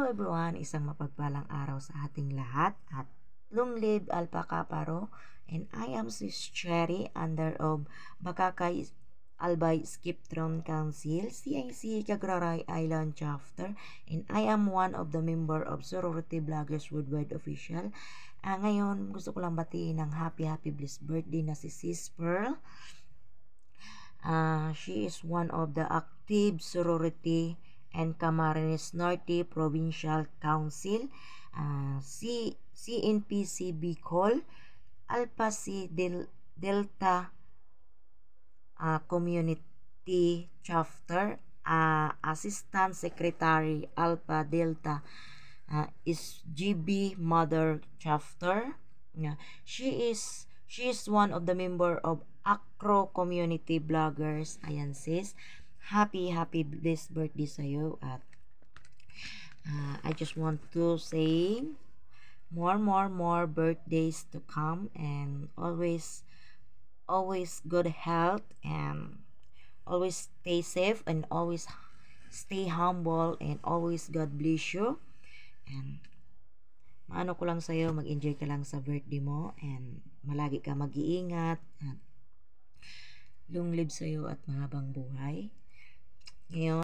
Hello everyone, isang mapagpalang araw sa ating lahat at long live Alpha Kaparo, and I am Sis Cherry under of Bakakay Albay Skiptron Council, CIC Cagraray Island Chapter, and I am one of the member of Sorority Vloggers Worldwide Official. Ngayon, gusto ko lang batiin ng happy blessed birthday na si Sis Pearl. She is one of the active sorority and Camarines Norte Provincial Council, CNPC Bicol, Alpha C Delta Community Chapter, Assistant Secretary Alpha Delta is GB Mother Chapter. She is one of the member of Acro Community Bloggers. Ayan sis, happy blessed birthday sa'yo. At I just want to say more birthdays to come, and always good health, and always stay safe, and always stay humble, and always God bless you. And maano ko lang sa'yo, mag-enjoy ka lang sa birthday mo, and malagi ka mag-iingat, at long live sa'yo at mahabang buhay. Ngayon,